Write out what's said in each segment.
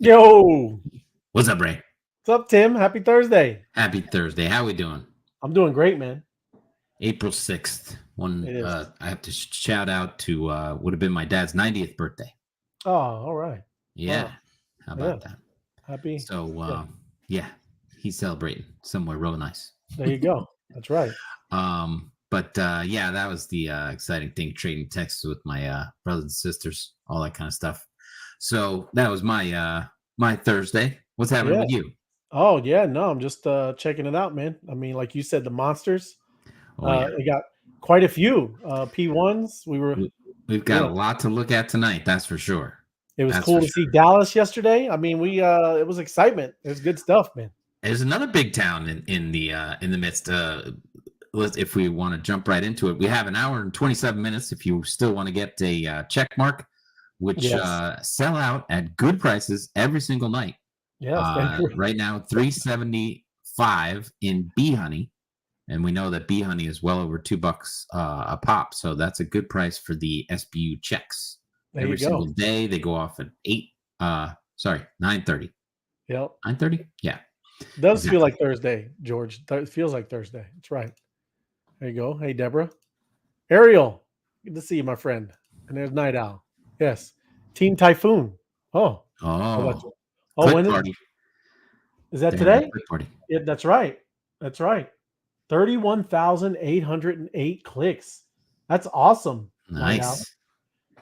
Yo, What's up, Ray? what's up, Tim? Happy Thursday. Happy Thursday. How we doing? I'm doing great, man. April 6th. It is. I have to shout out to would have been my dad's 90th birthday. Oh, all right. Yeah. Wow. How about that? Happy. So yeah, he's celebrating somewhere real nice. There you go. That's right. But yeah, that was the exciting thing, trading texts with my brothers and sisters, all that kind of stuff. So that was my my Thursday. What's happening with you? Oh, yeah. No, I'm just checking it out, man. I mean, like you said, the monsters. Oh yeah. They got quite a few P1s. We've got a lot to look at tonight, that's for sure. It was cool to see Dallas yesterday. I mean, it was excitement. It was good stuff, man. There's another big town in the midst. If we want to jump right into it, we have an hour and 27 minutes. If you still want to get a check mark, which sell out at good prices every single night. Yes, right now, $3.75 in bee honey, and we know that bee honey is well over $2 a pop. So that's a good price for the SBU checks. Every single day they go off at 9:30. Yep. 9:30? Yeah. It does feel like Thursday, George. It feels like Thursday. That's right. There you go. Hey, Deborah. Ariel. Good to see you, my friend. And there's Night Owl. Yes. Team Typhoon. Oh. When is that today? Party. Yeah, that's right. That's right. 31,808 clicks. That's awesome. Nice.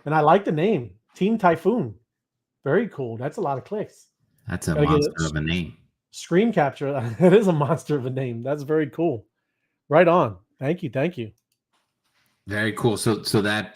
And I like the name. Team Typhoon. Very cool. That's a lot of clicks. That's a monster of a name. Screen capture. That is a monster of a name. That's very cool. Right on. Thank you. Very cool. So that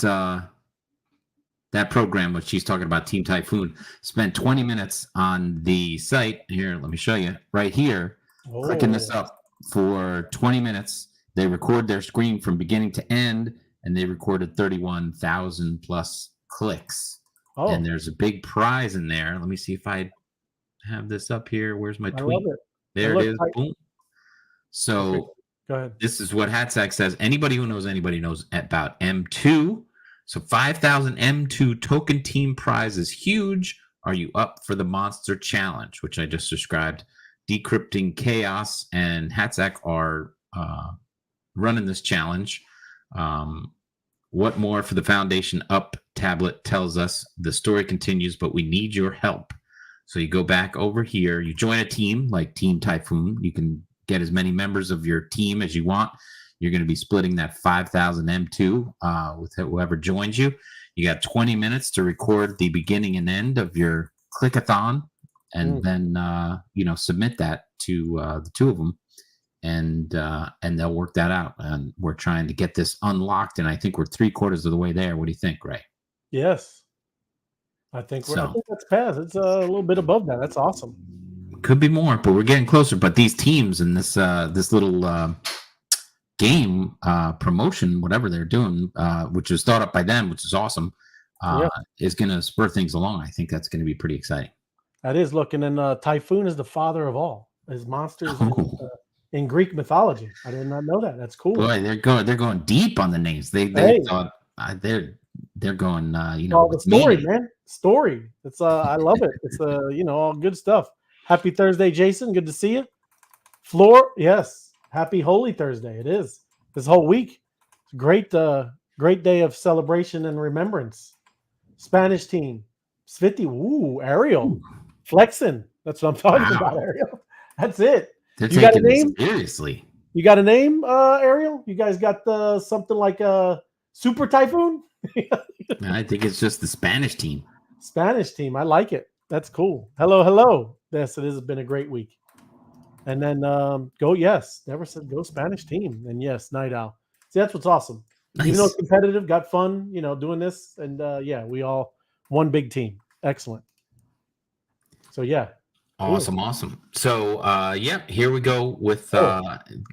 program, which she's talking about, Team Typhoon, spent 20 minutes on the site. Here, let me show you. Right here, clicking this up for 20 minutes. They record their screen from beginning to end, and they recorded 31,000 plus clicks. Oh. And there's a big prize in there. Let me see if I have this up here. Where's my tweet? There it is. Boom. So go ahead. This is what Hatsack says. Anybody knows about M2. So 5,000 M2 token team prize is huge. Are you up for the monster challenge, which I just described? Decrypting Chaos and Hatsack are running this challenge. What more for the Foundation Up tablet tells us the story continues, but we need your help. So you go back over here. You join a team like Team Typhoon. You can get as many members of your team as you want. You're going to be splitting that 5,000 M2 with whoever joins you. You got 20 minutes to record the beginning and end of your clickathon, and then submit that to the two of them, and they'll work that out. And we're trying to get this unlocked, and I think we're 3/4 of the way there. What do you think, Ray? Yes, I think that's past. It's a little bit above that. That's awesome. Could be more, but we're getting closer. But these teams and this little game promotion, whatever they're doing, which was thought up by them, which is awesome, is going to spur things along. I think that's going to be pretty exciting. That is. Look, and then Typhoon is the father of all. His monsters in Greek mythology. I did not know that. That's cool. Boy, they're going deep on the names. They're going the story, man. Story. It's I love it. It's all good stuff. Happy Thursday, Jason. Good to see you. Floor, yes. Happy Holy Thursday. It is this whole week. It's a great day of celebration and remembrance. Spanish team. Sviti. Ooh, Ariel. Flexing. That's what I'm talking about, Ariel. That's it. They're you got a name? Seriously. You got a name, Ariel? You guys got something like a Super Typhoon? I think it's just the Spanish team. Spanish team. I like it. That's cool. Hello. Yes, it has been a great week. And then Never said go Spanish team. And yes, Night Owl. See, that's what's awesome. Nice. Even though it's competitive, got fun, doing this. And we all one big team. Excellent. So yeah. Awesome. So here we go with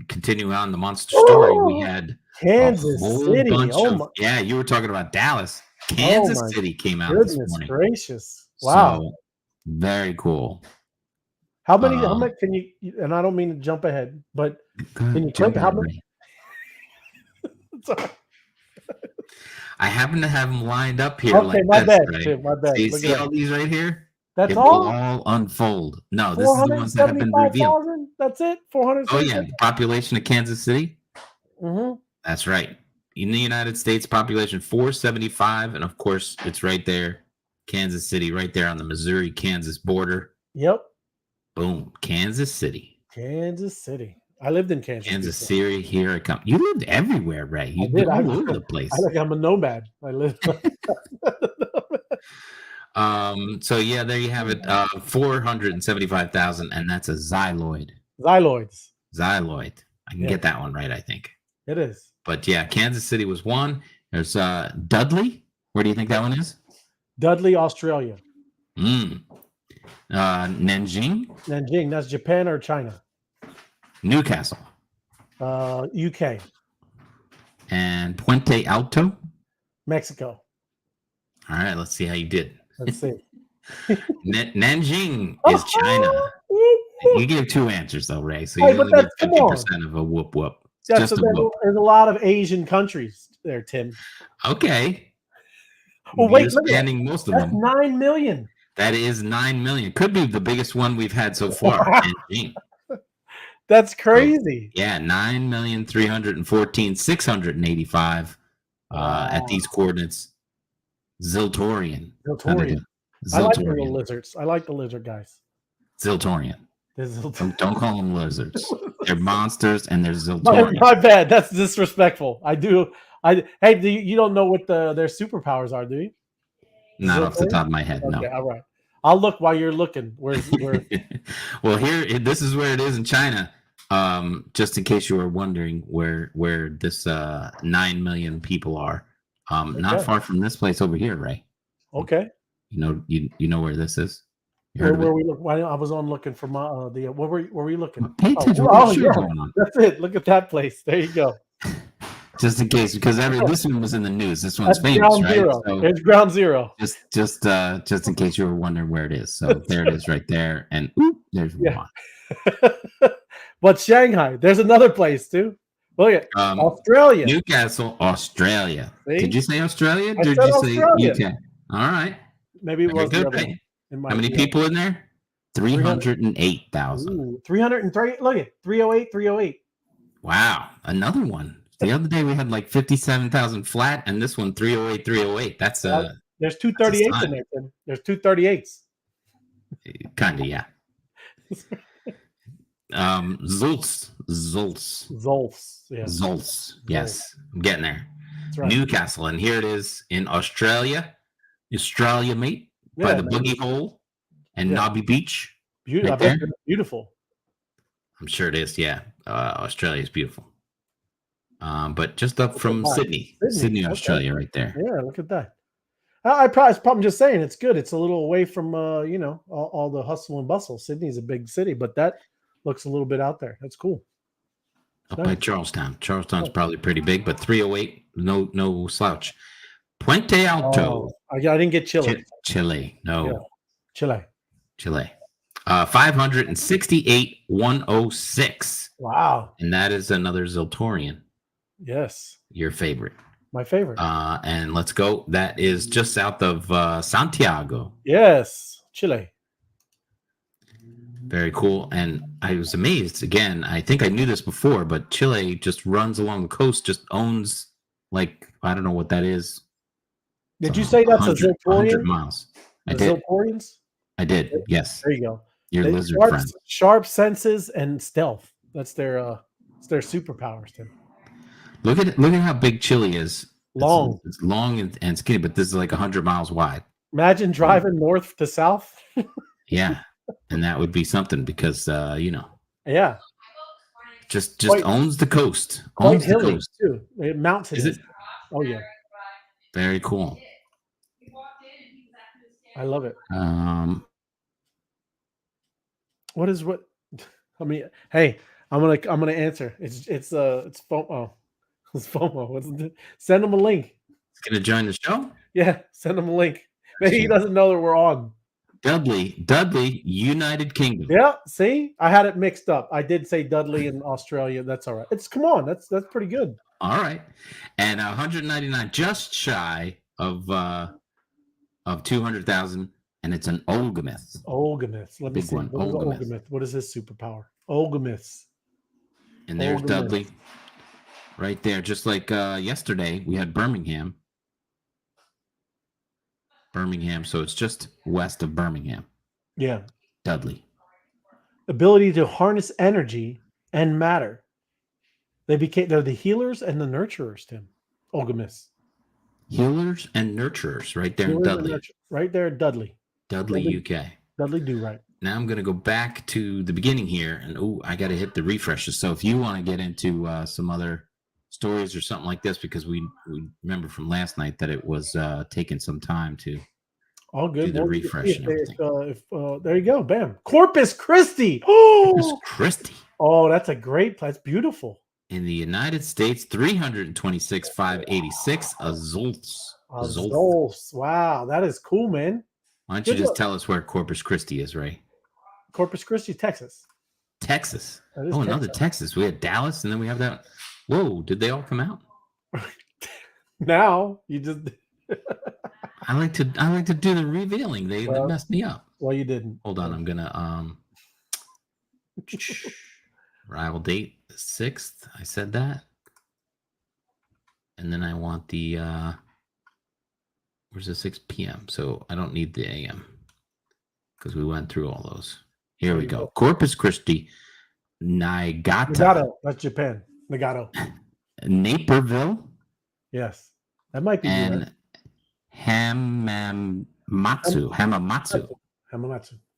continuing on the monster story. We had Kansas City. You were talking about Dallas. Kansas City came out this morning. Gracious. Wow. So, very cool. How many can you, and I don't mean to jump ahead, but can you click how many? I happen to have them lined up here. Okay, like my this, bad. right? Too, my bad. So you see all these right here? That's It will all. all unfold. No, this is the ones that have been revealed. 475,000. That's it. Oh yeah, 475. the population of Kansas City. Mm-hmm. That's right. In the United States, population 475, and of course, it's right there, Kansas City, right there on the Missouri-Kansas border. Yep. Boom, Kansas City. Kansas City. I lived in Kansas before. City, here I come. You lived everywhere, Ray. I You've did. been all over the place. I'm a nomad. I live. So yeah, there you have it. 475,000, and that's a xyloid. Xyloids. Xyloid. I can Yeah. get that one right, I think. It is. But yeah, Kansas City was one. There's Dudley. Where do you think that one is? Dudley, Australia. Nanjing. Nanjing. That's Japan or China. Newcastle. UK. And Puente Alto. Mexico. All right, let's see how you did. Let's see. Nanjing is China. You gave two answers though, Ray. So you only get 50% of a whoop whoop. Yeah, so there's a lot of Asian countries there, Tim. Okay. Oh wait, you're spanning most of that's them. 9 million. That is 9 million. Could be the biggest one we've had so far. That's crazy. So, yeah, 9,314,685 at these coordinates. Ziltorian. Ziltorian. I like the little lizards. I like the lizard guys. Ziltorian. Don't call them lizards. They're monsters and they're Ziltorian. My bad. That's disrespectful. Hey, you don't know what their superpowers are, do you? Not off the top of my head, okay, no. All right. I'll look while you're looking. Where? Well, this is where it is in China. Just in case you were wondering where this 9 million people are. Not far from this place over here, Ray. Okay. You know where this is? Where we look? I was on looking for my where were we looking? Pay attention. That's it. Look at that place. There you go. Just in case, because this one was in the news. This one's famous, ground right? Zero. So it's ground zero. Just in case you were wondering where it is. So there it is, right there, and there's one. But Shanghai, there's another place too. Look at Australia, Newcastle, Australia. See? Did you say Australia? Or did you Australia. Say UK? All right. Maybe it was good, right? How many people in there? 308,000. 303. Look at 308, 308. Wow, another one. The other day we had like 57,000 flat, and this one 308, 308. That's there's 238s in there. Tim. There's 238s. Kind of, yeah. Zulz. Yes, I'm getting there. Right. Newcastle, and here it is in Australia, mate, by the Boogie Hole and Nobby Beach. Beautiful. I'm sure it is. Yeah, Australia is beautiful. But just up from Sydney, Australia, right there. Yeah, look at that. I'm just saying it's good. It's a little away from all the hustle and bustle. Sydney's a big city, but that looks a little bit out there. That's cool. Up by Charlestown. Charlestown's probably pretty big, but 308, no slouch. Puente Alto. I didn't get Chile. Chile, no. Yeah. Chile. 568,106. Wow. And that is another Ziltorian. Yes. Your favorite. My favorite. And let's go. That is just south of Santiago. Yes. Chile. Very cool. And I was amazed again. I think I knew this before, but Chile just runs along the coast, just owns I don't know what that is. Did you say that's a Ziltorian? 100 miles. Ziltorians? I did. Yes. There you go. Your lizard friend. Sharp senses and stealth. That's their superpowers, Tim. Look at how big Chile is. Long. It's long and skinny, but this is like 100 miles wide. Imagine driving north to south. Yeah. And that would be something because Yeah. Just owns the coast. Owns the coast too. Mountains. Is it? Oh yeah. Very cool. I love it. What? I mean, hey, I'm gonna answer. It's FOMO. It's FOMO. Send him a link. He's gonna join the show? Yeah, send him a link. Maybe he doesn't know that we're on. Dudley, United Kingdom. Yeah, see? I had it mixed up. I did say Dudley in Australia. That's all right. Come on, that's pretty good. All right. And 199, just shy of 200,000, and it's an Olgamith. Olgamith. Let me Big see. one. What is Olgamith. Olgamith? What is his superpower? Olgamith. And there's Olgamith. Dudley right there. Just like yesterday, we had Birmingham. So it's just west of Birmingham. Yeah. Dudley. Ability to harness energy and matter. They're the healers and the nurturers, Tim. Olgamiths. Healers and nurturers right there in Dudley. Right there at Dudley. Dudley, UK. Dudley do right. Now I'm going to go back to the beginning here, and I got to hit the refreshes. So if you want to get into some other stories or something like this, because we remember from last night that it was taking some time to all good. Do the refresh and everything. There you go. Bam. Corpus Christi. Corpus Christi. Oh, that's a great place. Beautiful. In the United States, 326,586 Azults. Wow, that is cool, man. Why don't you just tell us where Corpus Christi is, Ray? Corpus Christi, Texas. Texas. Texas. Another Texas. We had Dallas, and then we have that. Whoa, did they all come out? Now you just. I like to do the revealing. They messed me up. Well, you didn't. Hold on, I'm gonna arrival date the 6th. I said that, and then I want the where's the 6 p.m. So I don't need the a.m. because we went through all those. Here we go. Corpus Christi, Niigata. That's Japan. Nagato. Naperville. Yes, that might be. And Hamamatsu.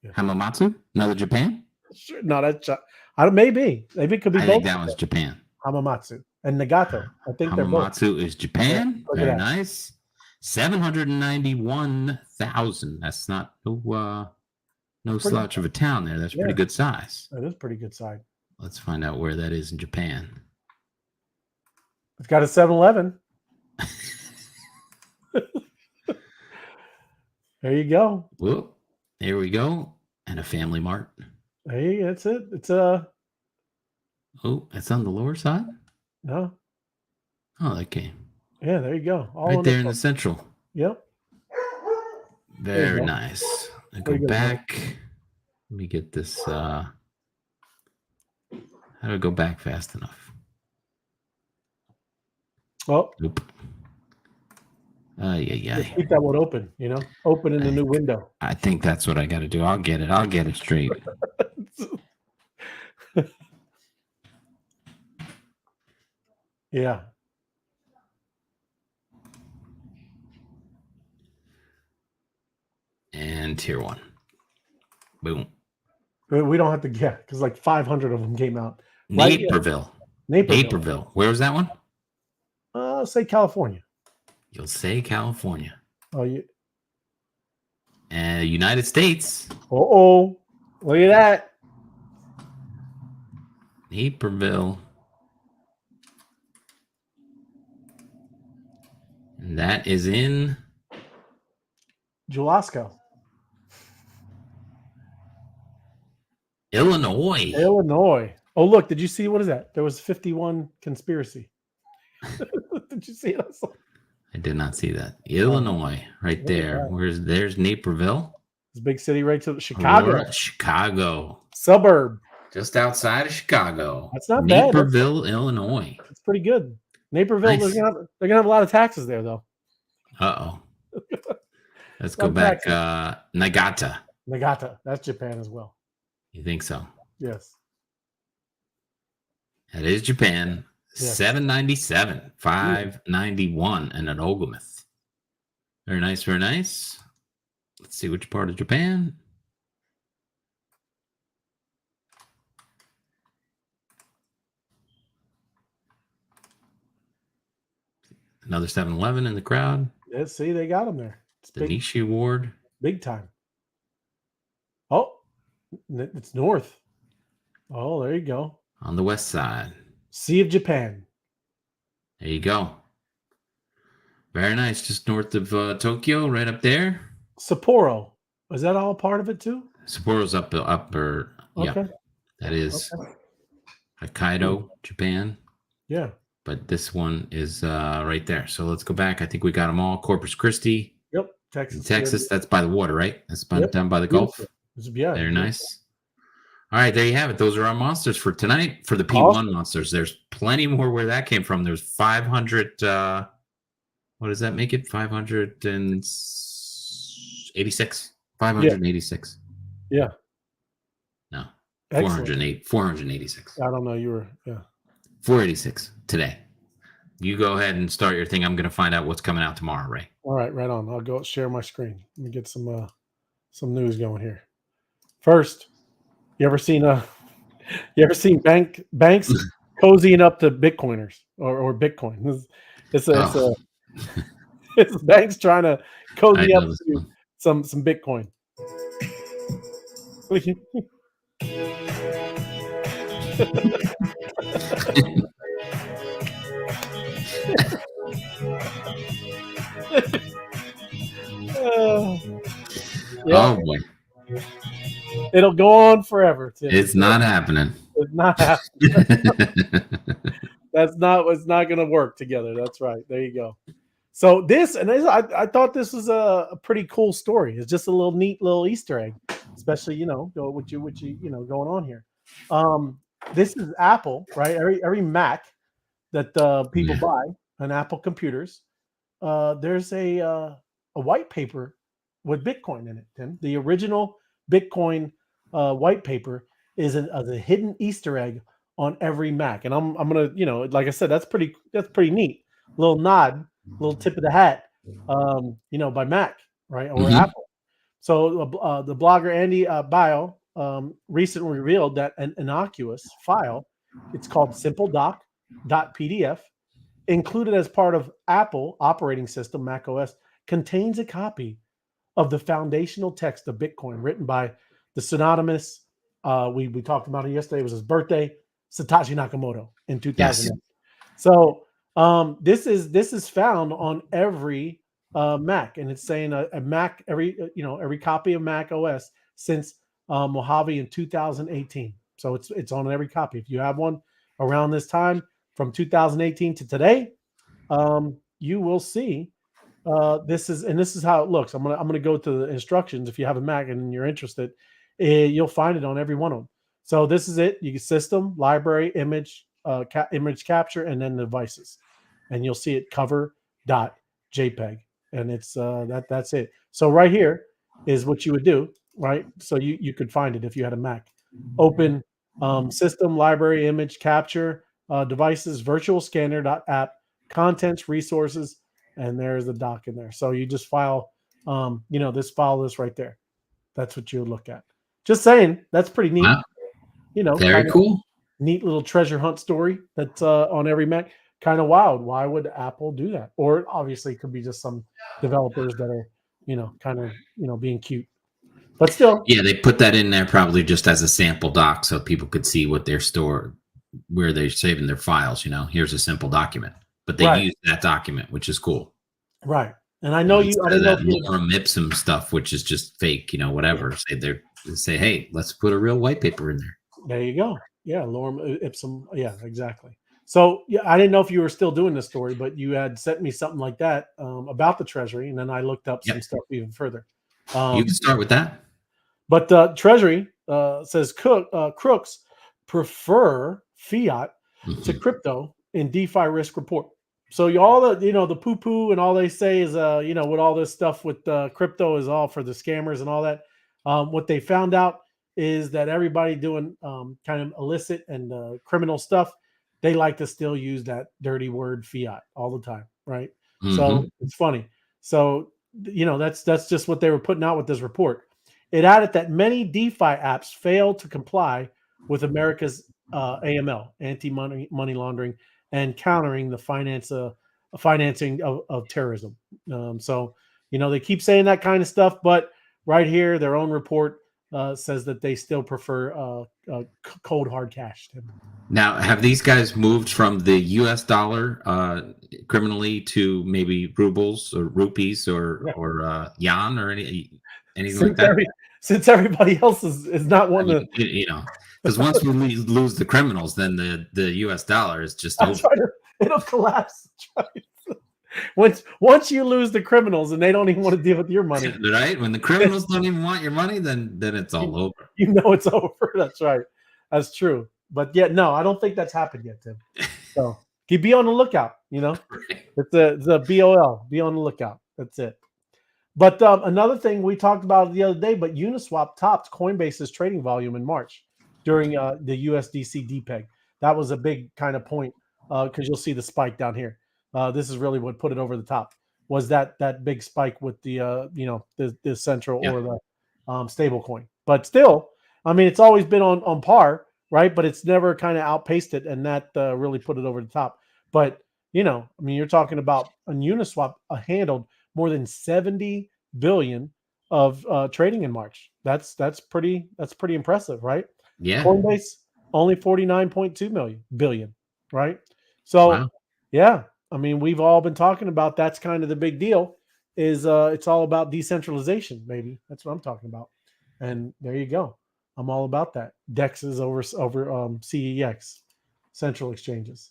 Yeah. Hamamatsu? Another Japan? Sure. No, that's maybe it could be. I think that one's Japan. Hamamatsu and Nagato. I think they're both. Hamamatsu is Japan. Yeah, very nice. 791,000. That's not no slouch of a town there. That's pretty good size. That is pretty good size. Let's find out where that is in Japan. It's got a 7-Eleven. There you go. Whoop. Here we go. And a Family Mart. Hey, that's it. It's Oh, it's on the lower side? No. Oh, okay. Yeah, there you go. All right there in the central. Yep. Very nice. I go back. Let me get this. How do I go back fast enough? Oh. Nope. Yeah. Keep that one open, open in the new window. I think that's what I got to do. I'll get it straight. Yeah. And tier 1. Boom. We don't have to get because like 500 of them came out. Naperville. Where was that one? Say California. You'll say California. Oh, United States. Look at that. Naperville. And that is in Jalisco. Illinois. Oh, look, did you see, what is that? There was 51 conspiracy. Did you see it? I did not see that. Illinois, right there. There's Naperville. It's a big city right to Chicago. Chicago. Suburb. Just outside of Chicago. That's not bad. Naperville, Illinois. It's pretty good. Naperville, nice. they're gonna have a lot of taxes there, though. Uh-oh. Let's go back. Niigata. That's Japan as well. You think so? Yes. That is Japan. Yes. 797, 591, and an Olgamith. Very nice, very nice. Let's see which part of Japan. Another 7-Eleven in the crowd. Yeah, see, they got them there. It's the Nishi Award. Big time. Oh, it's north. Oh, there you go. On the west side. Sea of Japan. There you go. Very nice. Just north of Tokyo, right up there. Sapporo. Is that all part of it too? Sapporo's upper. Okay. Yeah, that is Hokkaido, Japan. Yeah. But this one is right there. So let's go back. I think we got them all. Corpus Christi. Yep. Texas. Texas, that's by the water, right? That's Yep. down by the Beautiful. Gulf. Yeah, Very nice. All right, there you have it. Those are our monsters for tonight. For the P1 awesome. monsters, there's plenty more where that came from. There's 500. What does that make it? 586. 586. Yeah. No. Excellent. 486. I don't know. 486 today. You go ahead and start your thing. I'm going to find out what's coming out tomorrow, Ray. All right, right on. I'll go share my screen. Let me get some news going here. First, you ever seen banks cozying up to Bitcoiners or Bitcoin? It's banks trying to cozy up to some Bitcoin. Oh boy. It'll go on forever, Tim. It's not happening. It's not happening. It's not going to work together. That's right. There you go. So I thought this was a pretty cool story. It's just a neat little Easter egg, especially what you going on here. This is Apple, right? Every Mac that people buy on Apple computers, there's a white paper with Bitcoin in it, Tim. The original Bitcoin white paper is a hidden Easter egg on every Mac, and I'm gonna like I said, that's pretty neat. Little nod, little tip of the hat, by Mac, right, or Apple. So the blogger Andy Bio recently revealed that an innocuous file, it's called simpledoc.pdf, included as part of Apple operating system macOS, contains a copy of the foundational text of Bitcoin written by the pseudonymous, we talked about it yesterday, it was his birthday, Satoshi Nakamoto in 2008. Yes. So this is found on every Mac, and it's saying a Mac, every copy of Mac OS since Mojave in 2018. So it's on every copy. If you have one around this time from 2018 to today, you will see this is how it looks. I'm gonna go to the instructions. If you have a Mac and you're interested, you'll find it on every one of them. So this is it. You can system, library, image capture, and then devices, and you'll see it cover.jpg, and it's that's it. So right here is what you would do, right? So you could find it if you had a Mac. Open system, library, image capture, devices, virtual scanner.app, contents, resources, and there's the doc in there. So you just file this right there. That's what you would look at. Just saying, that's pretty neat. Wow. Very cool. Neat little treasure hunt story that's on every Mac. Kind of wild. Why would Apple do that? Or obviously it could be just some developers that are, being cute. But still. Yeah, they put that in there probably just as a sample doc so people could see what they're stored, where they're saving their files. Here's a simple document. But they use that document, which is cool. Right. And I know I didn't know lorem ipsum stuff, which is just fake, whatever. Say, hey, let's put a real white paper in there. There you go. Yeah, lorem ipsum. Yeah, exactly. So yeah, I didn't know if you were still doing this story, but you had sent me something like that about the Treasury, and then I looked up some stuff even further. You can start with that. But Treasury says crooks prefer fiat to crypto in DeFi risk report. So all the poo-poo and all they say is with all this stuff with crypto is all for the scammers and all that. What they found out is that everybody doing kind of illicit and criminal stuff, they like to still use that dirty word fiat all the time, right? So it's funny. So that's just what they were putting out with this report. It added that many DeFi apps fail to comply with America's AML, anti-money laundering, and countering the financing of terrorism. So they keep saying that kind of stuff, but right here, their own report says that they still prefer cold hard cash. Now, have these guys moved from the U.S. dollar criminally to maybe rubles or rupees or yuan or anything like that? Since everybody else is not one to, because once we lose the criminals, then the U.S. dollar is just over. It'll collapse. Once you lose the criminals and they don't even want to deal with your money, Right? When the criminals don't even want your money, then it's all over. you know it's over. That's right. That's true. But yet, no, I don't think that's happened yet, Tim. So keep be on the lookout. Right. It's a BOL. Be on the lookout. That's it. But another thing we talked about the other day, but Uniswap topped Coinbase's trading volume in March during the USDC DPEG. That was a big kind of point because you'll see the spike down here. This is really what put it over the top. Was that big spike with the the central or the stable coin? But still, I mean, it's always been on par, right? But it's never kind of outpaced it, and that really put it over the top. But I mean, you're talking about on Uniswap handled more than 70 billion of trading in March. That's pretty impressive, right? Yeah. Coinbase only 49.2 billion, right? So Wow. yeah, I mean, we've all been talking about that's kind of the big deal is it's all about decentralization, maybe. That's what I'm talking about. And there you go. I'm all about that. DEX is over CEX, central exchanges.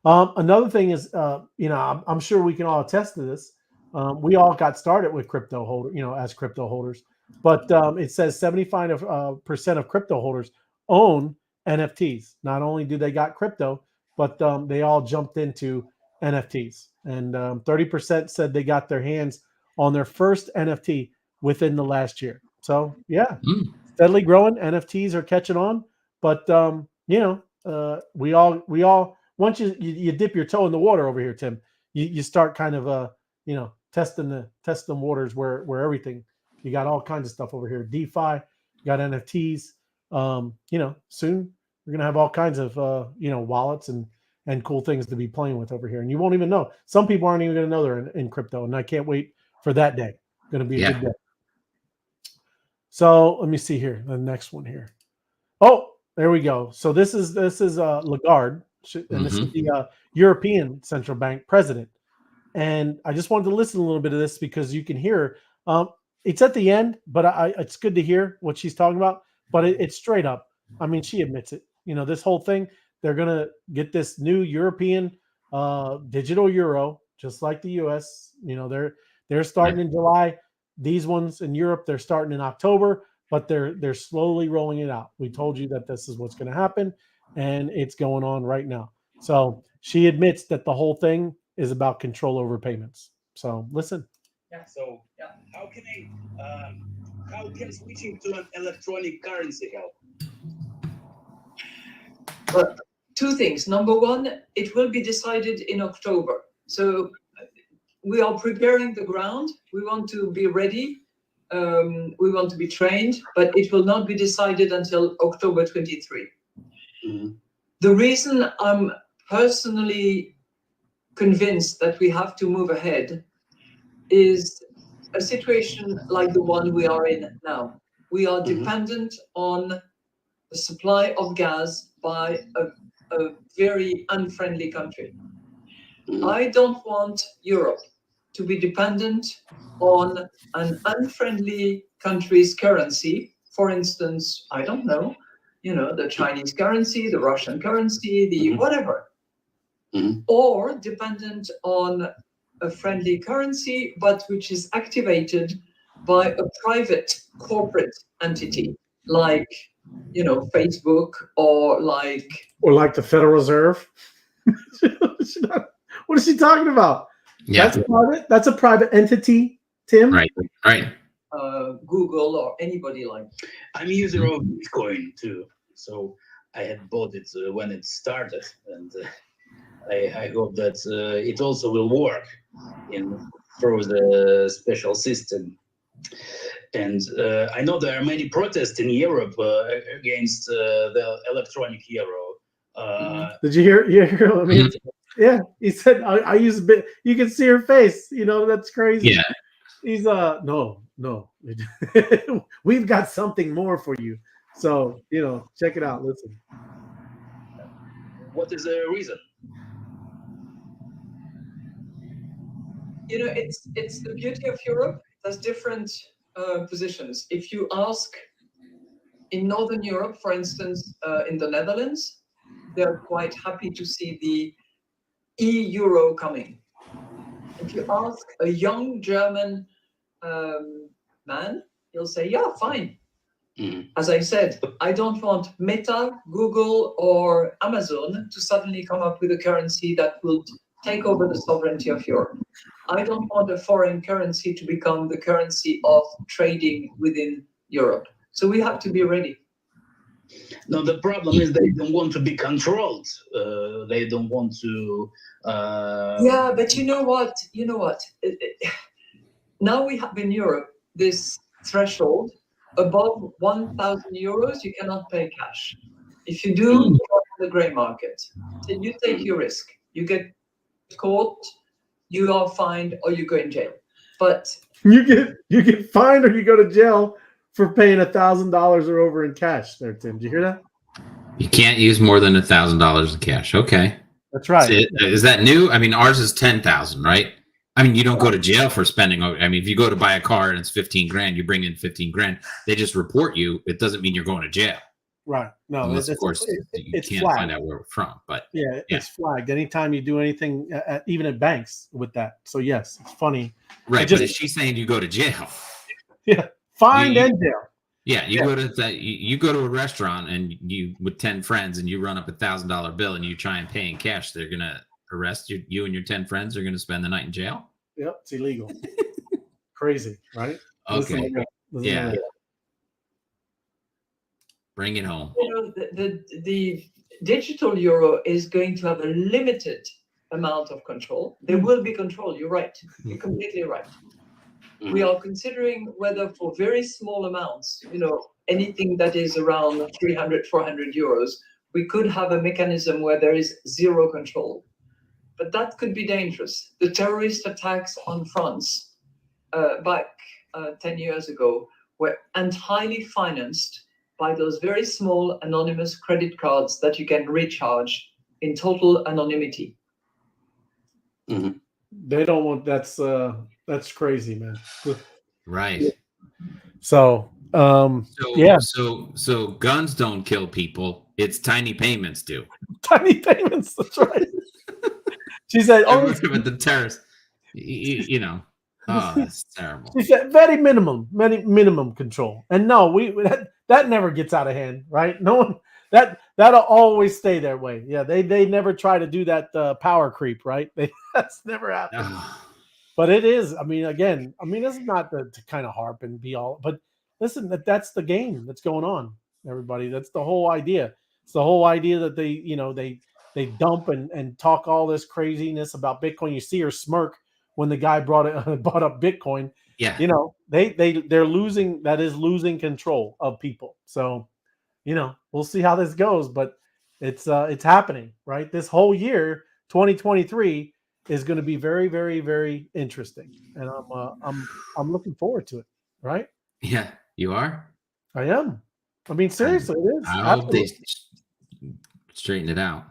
Another thing is, I'm sure we can all attest to this. We all got started with crypto holder, as crypto holders, but it says 75% of crypto holders own NFTs. Not only do they got crypto, but they all jumped into NFTs, and 30% said they got their hands on their first NFT within the last year. So yeah, steadily growing. NFTs are catching on, but we all once you dip your toe in the water over here, Tim, you start kind of testing the waters where everything. You got all kinds of stuff over here. DeFi, you got NFTs. Soon we're gonna have all kinds of wallets and cool things to be playing with over here, and you won't even know. Some people aren't even gonna know they're in crypto, and I can't wait for that day. Going to be a good day. So let me see here. The next one here. Oh, there we go. So this is Lagarde, and this is the European Central Bank president. And I just wanted to listen a little bit of this because you can hear. It's at the end, but it's good to hear what she's talking about. But it's straight up. I mean, she admits it. This whole thing, they're gonna get this new European digital euro, just like the U.S. They're starting in July. These ones in Europe, they're starting in October, but they're slowly rolling it out. We told you that this is what's going to happen, and it's going on right now. So she admits that the whole thing is about control over payments. So listen. So how can switching to an electronic currency help? Well, two things. Number one, it will be decided in October. So we are preparing the ground. We want to be ready. We want to be trained, but it will not be decided until October 23. Mm-hmm. The reason I'm personally convinced that we have to move ahead is a situation like the one we are in now. We are dependent on the supply of gas by a very unfriendly country. I don't want Europe to be dependent on an unfriendly country's currency. For instance, I don't know, the Chinese currency, the Russian currency, the whatever. Or dependent on a friendly currency, but which is activated by a private corporate entity like, Facebook or like the Federal Reserve. What is she talking about? Yeah, that's private. That's a private entity, Tim. Right. Google or anybody like. I'm a user of Bitcoin too, so I had bought it when it started, and I hope that it also will work through the special system. And I know there are many protests in Europe against the electronic euro. Did you hear? I mean, yeah, he said I use a bit. You can see her face. That's crazy. Yeah. He's no. We've got something more for you. So check it out. Listen. What is the reason? It's the beauty of Europe. There's different positions. If you ask in Northern Europe, for instance, in the Netherlands, they're quite happy to see the e-euro coming. If you ask a young German man, he'll say, yeah, fine. As I said, I don't want Meta, Google, or Amazon to suddenly come up with a currency that will take over the sovereignty of Europe. I don't want a foreign currency to become the currency of trading within Europe. So we have to be ready. No, the problem is they don't want to be controlled. They don't want to. Yeah, but you know what? Now we have in Europe this threshold. Above 1,000 euros, you cannot pay cash. If you do, you're in the grey market. So you take your risk. You get caught, you are fined, or you go in jail. But you get fined or you go to jail for paying $1,000 or over in cash. There, Tim. Did you hear that? You can't use more than $1,000 in cash. Okay, that's right. Is that new? I mean, ours is 10,000, right? I mean, you don't go to jail for spending. I mean, if you go to buy a car and it's 15 grand, you bring in 15 grand. They just report you. It doesn't mean you're going to jail. Right. No, unless, of course, you can't flagged. find out where we're from. But yeah, it's flagged anytime you do anything, even at banks with that. So yes, it's funny. Right. But is she saying you go to jail? Yeah, fined and jail. Yeah, you go to you go to a restaurant and you with 10 friends and you run up $1,000 bill and you try and pay in cash. They're gonna arrest you. You and your 10 friends are gonna spend the night in jail. Yep, it's illegal. Crazy, right? Okay. Yeah. Bring it home. You know, the digital euro is going to have a limited amount of control. There will be control. You're right. You're completely right. We are considering whether for very small amounts, anything that is around 300, 400 euros, we could have a mechanism where there is zero control. But that could be dangerous. The terrorist attacks on France back 10 years ago were entirely financed by those very small anonymous credit cards that you can recharge in total anonymity. Mm-hmm. They don't want that's crazy, man. Right. So So guns don't kill people. It's tiny payments do. Tiny payments. That's right. She said, "Oh, with the terrorists, oh, that's terrible." She said, "Very minimum control." And no, that never gets out of hand, right? No one that'll always stay that way. Yeah, they never try to do that power creep, right? That's never happened. But it is. I mean, again, this is not to kind of harp and be all, but listen, that's the game that's going on, everybody. That's the whole idea. It's the whole idea that they dump and talk all this craziness about Bitcoin. You see her smirk when the guy brought up Bitcoin. Yeah. They're losing. That is losing control of people. So, we'll see how this goes, but it's happening, right? This whole year, 2023, is going to be very, very, very interesting, and I'm looking forward to it. Right? Yeah, you are. I am. I mean, seriously, it is. I hope they straighten it out.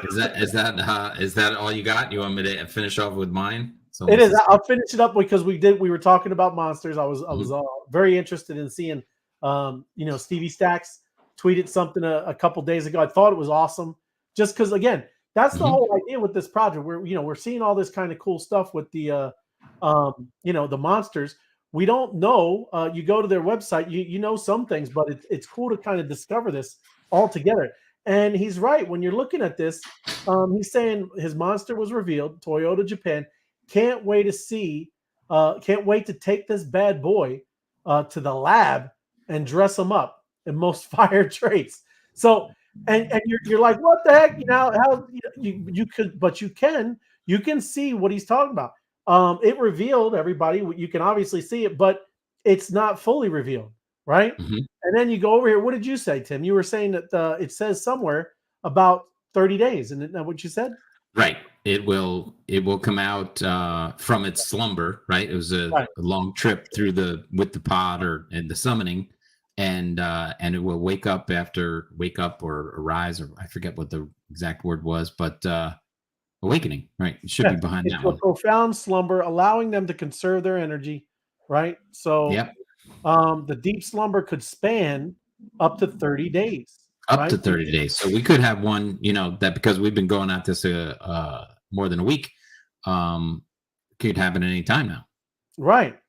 Is that all you got? You want me to finish off with mine? So it is. I'll finish it up because we were talking about monsters. I was very interested in seeing Stevie Stacks tweeted something a couple days ago. I thought it was awesome, just because again, that's the whole idea with this project. We're seeing all this kind of cool stuff with the the monsters. We don't know. You go to their website, you know some things, but it's cool to kind of discover this all together. And he's right. When you're looking at this, he's saying his monster was revealed. Toyota Japan can't wait to take this bad boy to the lab and dress him up in most fire traits. So, and you're like, what the heck? How you could, but you can see what he's talking about. It revealed everybody. You can obviously see it, but it's not fully revealed, right? Mm-hmm. And then you go over here. What did you say, Tim? You were saying that it says somewhere about 30 days. Isn't that what you said? Right. It will come out from its slumber. Right. It was a long trip with the pod and the summoning, and it will wake up or arise, or I forget what the exact word was, but awakening. Right. It should be behind that one. It's a profound slumber, allowing them to conserve their energy. Right. So. Yep. The deep slumber could span up to 30 days. Up to 30 days. So we could have one, that because we've been going at this more than a week, could happen at any time now. Right.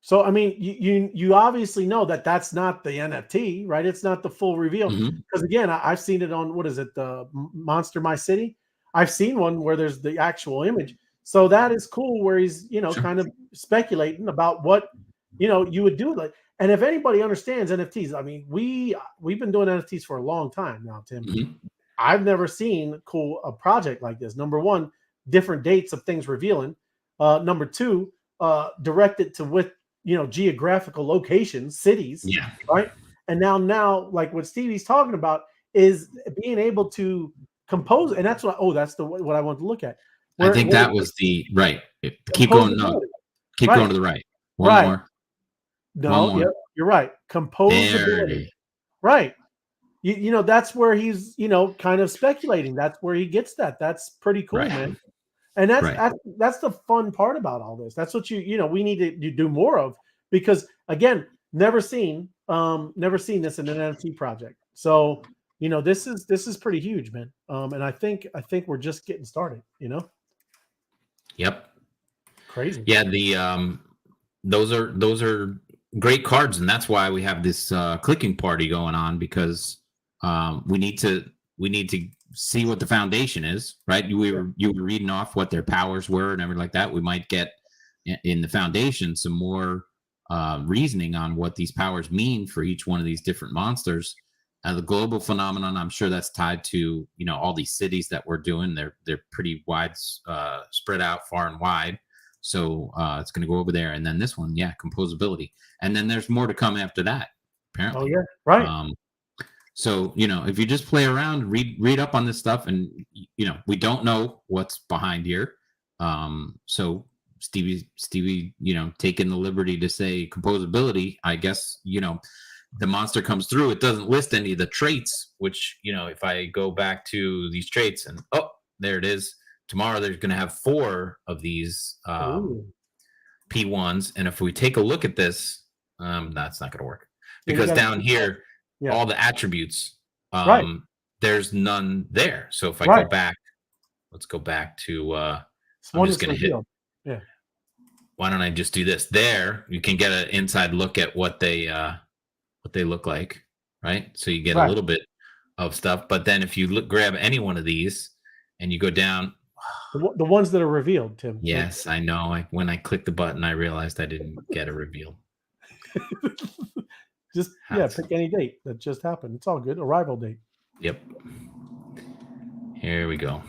So I mean, you obviously know that that's not the NFT, right? It's not the full reveal. Because again, I've seen it on, what is it, the Monster My City? I've seen one where there's the actual image. So that is cool, where he's, kind of speculating about what, you would do. Like, and if anybody understands NFTs, I mean, we've been doing NFTs for a long time now, Tim. I've never seen a project like this. Number one, different dates of things revealing. Number two, directed to with geographical locations, cities, right? And now, like what Stevie's talking about is being able to compose, and that's what I want to look at. I think that was the right. Keep going. No, keep going to the right. One more. No, yeah, you're right. Composability. Right. That's where he's, kind of speculating. That's where he gets that. That's pretty cool, man. And that's the fun part about all this. That's what we need to do more of, because again, never seen this in an NFT project. So, this is pretty huge, man. And I think we're just getting started, Yep. Crazy. Yeah, the those are great cards, and that's why we have this clicking party going on, because we need to see what the foundation is, right? You were reading off what their powers were and everything like that. We might get in the foundation some more reasoning on what these powers mean for each one of these different monsters. The global phenomenon, I'm sure that's tied to all these cities that we're doing. They're pretty wide, spread out far and wide. So it's going to go over there, and then this one, composability, and then there's more to come after that. Apparently, oh yeah, right. So, if you just play around, read up on this stuff, and, we don't know what's behind here. So Stevie, taking the liberty to say composability, I guess, the monster comes through. It doesn't list any of the traits, which, if I go back to these traits and, there it is. Tomorrow, there's going to have 4 of these P1s. And if we take a look at this, that's not going to work, because down here, all the attributes, there's none there. So if I go back, let's go back to, I'm just going to hit. Yeah. Why don't I just do this? There, you can get an inside look at what they look like, right? So you get a little bit of stuff. But then if you grab any one of these and you go down, the ones that are revealed, Tim. Yes, I know. When I clicked the button, I realized I didn't get a reveal. Just pick any date that just happened. It's all good. Arrival date. Yep. Here we go.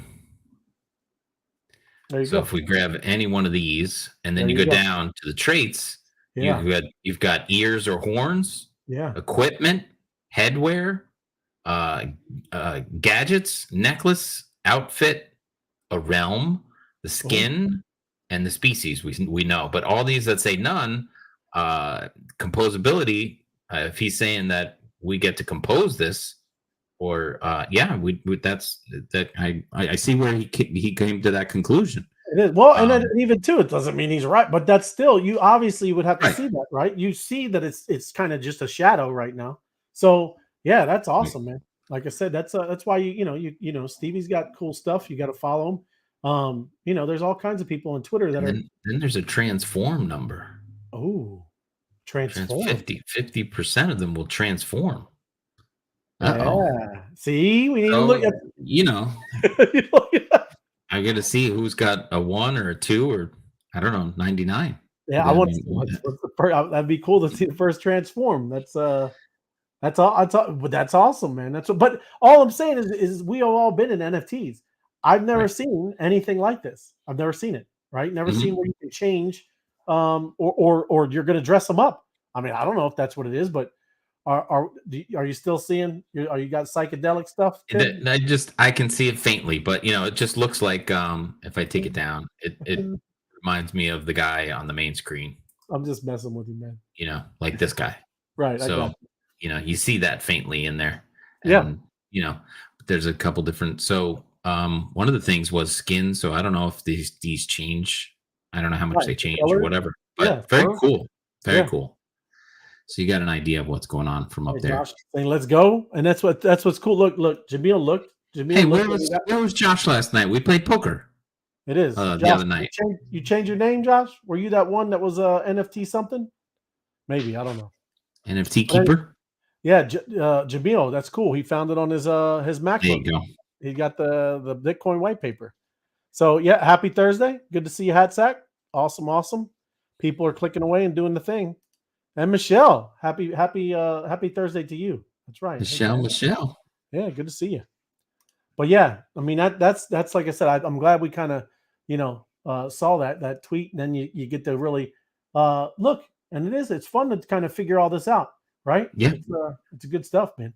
There you go. If we grab any one of these, and then you go down to the traits, you've got ears or horns, equipment, headwear, gadgets, necklace, outfit, a realm, the skin, and the species we know. But all these that say none, composability. If he's saying that we get to compose this, or that's that. I see where he came to that conclusion. It is. Well, and then even too, it doesn't mean he's right, but that's still, you obviously would have to see that, right? You see that it's kind of just a shadow right now. So yeah, that's awesome, man. Like I said, that's why you Stevie's got cool stuff. You got to follow him. There's all kinds of people on Twitter that then there's a transform number. Oh, transform. 50% of them will transform. Yeah. See, we need to look at. I got to see who's got a 1 or a 2 or I don't know 99. Yeah, I want to see what's the first. That'd be cool to see the first transform. That's awesome, man. But all I'm saying is we have all been in NFTs. I've never seen anything like this. I've never seen it. Right? Never seen where you can change, or you're going to dress them up. I mean, I don't know if that's what it is, but are you still seeing? Are you got psychedelic stuff? I can see it faintly, but it just looks like if I take it down, it reminds me of the guy on the main screen. I'm just messing with you, man. Like this guy. Right. So you see that faintly in there. And, there's a couple different. So one of the things was skin. So I don't know if these change. I don't know how much they change or whatever. But very cool. Very cool. So you got an idea of what's going on from up there. Josh saying, "Let's go," and that's what's cool. Look, Jamil looked. Hey, where was Josh last night? We played poker. It is. the Josh, other night. You changed your name, Josh? Were you that one that was NFT something? Maybe, I don't know. NFT Keeper. Yeah, Jamil, that's cool. He found it on his MacBook. There you go. He got the Bitcoin white paper. So yeah, happy Thursday. Good to see you, Hatsack. Awesome. People are clicking away and doing the thing. And Michelle, happy Thursday to you. That's right. Michelle. Yeah, good to see you. But yeah, I mean that's like I said, I'm glad we kind of saw that tweet, and then you get to really look, and it's fun to kind of figure all this out, right? Yeah, it's good stuff, man.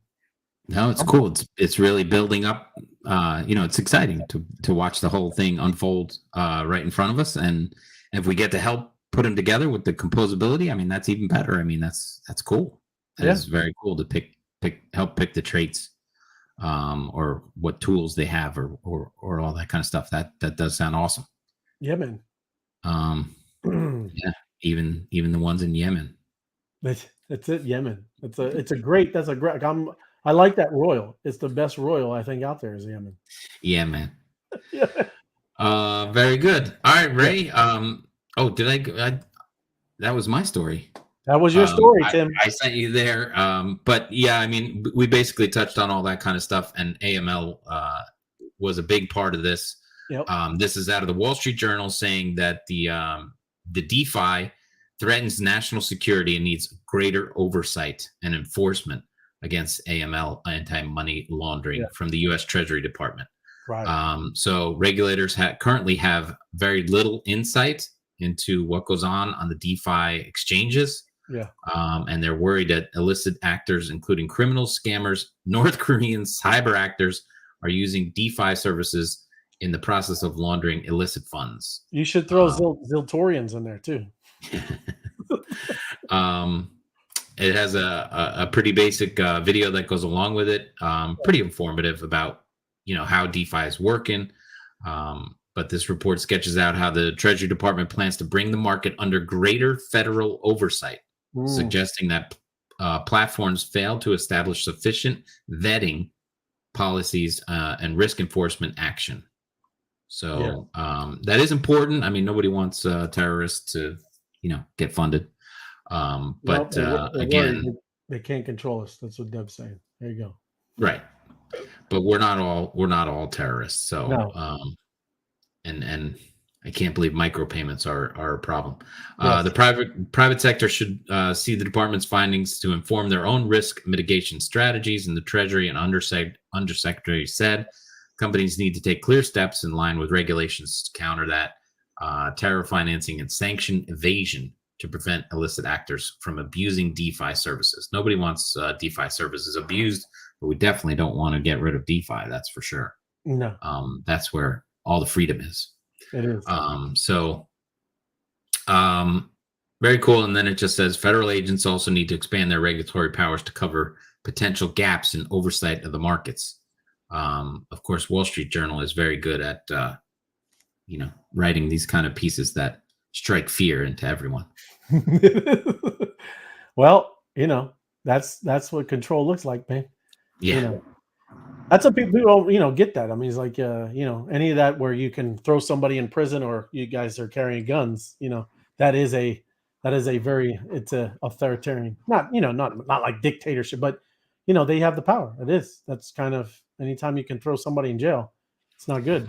No, it's cool. It's really building up. It's exciting to watch the whole thing unfold right in front of us, and if we get to help put them together with the composability, I mean that's even better. I mean that's cool. It's very cool to help pick the traits. Or what tools they have, or all that kind of stuff. That does sound awesome. Yemen. Yeah, even the ones in Yemen. That's it, Yemen. That's a great. I like that royal. It's the best royal I think out there is Yemen. Yemen. Yeah. Very good. All right, Ray. Did that was my story. That was your story, Tim. I sent you there. But yeah, I mean, we basically touched on all that kind of stuff, and AML was a big part of this. Yep. This is out of the Wall Street Journal saying that the DeFi threatens national security and needs greater oversight and enforcement against AML, anti-money laundering, from the U.S. Treasury Department. Right. So regulators currently have very little insight into what goes on the DeFi exchanges. Yeah. And they're worried that illicit actors, including criminals, scammers, North Korean cyber actors, are using DeFi services in the process of laundering illicit funds. You should throw Ziltorians in there too. It has a pretty basic video that goes along with it. Pretty informative about how DeFi is working. But this report sketches out how the Treasury Department plans to bring the market under greater federal oversight, suggesting that platforms fail to establish sufficient vetting policies and risk enforcement action. So that is important. I mean, nobody wants terrorists to, get funded. But again, they can't control us. That's what Deb's saying. There you go. Right. But we're not all terrorists. So, no. And I can't believe micropayments are a problem. Yes. The private sector should see the department's findings to inform their own risk mitigation strategies. And the Treasury and Undersecretary said companies need to take clear steps in line with regulations to counter that terror financing and sanction evasion to prevent illicit actors from abusing DeFi services. Nobody wants DeFi services abused, but we definitely don't want to get rid of DeFi. That's for sure. No. That's where all the freedom is. It is. Very cool. And then it just says federal agents also need to expand their regulatory powers to cover potential gaps in oversight of the markets. Of course, Wall Street Journal is very good at, writing these kind of pieces that strike fear into everyone. Well, that's what control looks like, man. Yeah. That's what people don't, get that. I mean, it's like, any of that where you can throw somebody in prison or you guys are carrying guns, that is a very, it's a authoritarian, not like dictatorship, but, they have the power. That's kind of, anytime you can throw somebody in jail, it's not good.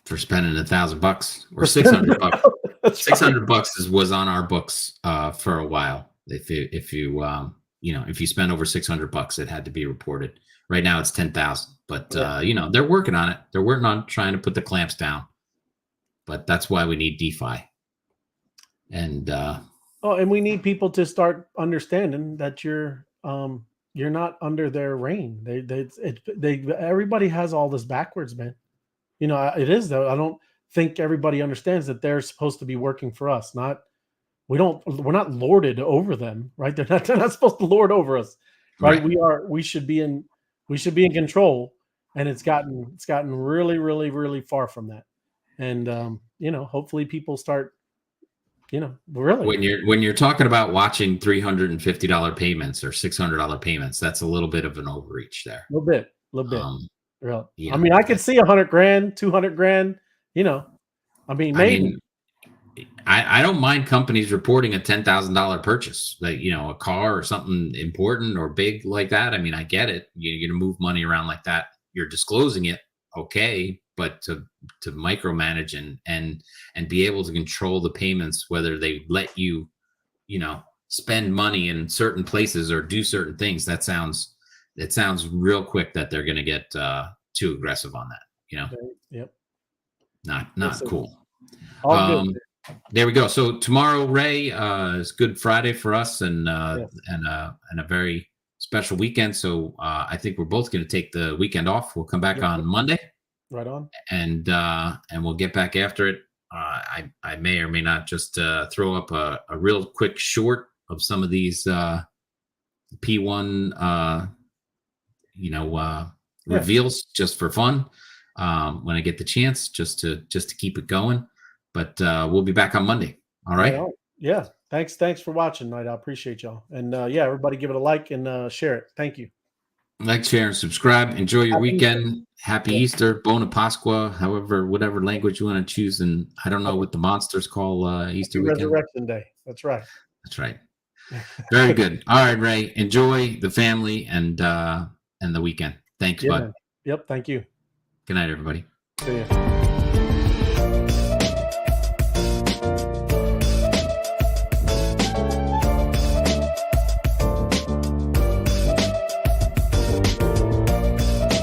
For spending $1,000 or $600. $600 was on our books for a while. If you spend over $600, it had to be reported. Right now it's 10,000, but they're working on it. They're working on trying to put the clamps down, but that's why we need DeFi. And and we need people to start understanding that you're not under their reign. Everybody has all this backwards, man. It is though. I don't think everybody understands that they're supposed to be working for us. We're not lorded over them, right? They're not supposed to lord over us, right? We should be in control, and it's gotten really, really, really far from that. And hopefully people start, really. When you're talking about watching $350 payments or $600 payments, that's a little bit of an overreach there. A little bit. Really. I mean, I could see $100,000, $200,000, You know, I mean, I maybe. mean, I don't mind companies reporting a $10,000 purchase, like, you know, a car or something important or big like that. I mean, I get it. You're going to move money around like that. You're disclosing it, okay, but to micromanage and be able to control the payments, whether they let you, you know, spend money in certain places or do certain things, it sounds real quick that they're going to get too aggressive on that. You know, Yep. not cool. All good. There we go. So tomorrow, Ray, is Good Friday for us, and Yes. and a very special weekend. So I think we're both going to take the weekend off. We'll come back on Monday, Right on. and we'll get back after it. I may or may not just throw up a real quick short of some of these P1 reveals just for fun when I get the chance, just to keep it going. But we'll be back on Monday. All right. Yeah. Thanks for watching tonight. I appreciate y'all. And everybody give it a like and share it. Thank you. Like, share, and subscribe. Enjoy your weekend. Happy Easter, Bona Pasqua, whatever language you want to choose. And I don't know what the monsters call Easter weekend. Resurrection Day. That's right. That's right. Very good. All right, Ray. Enjoy the family and the weekend. Thanks, bud. Man. Yep. Thank you. Good night, everybody. See ya.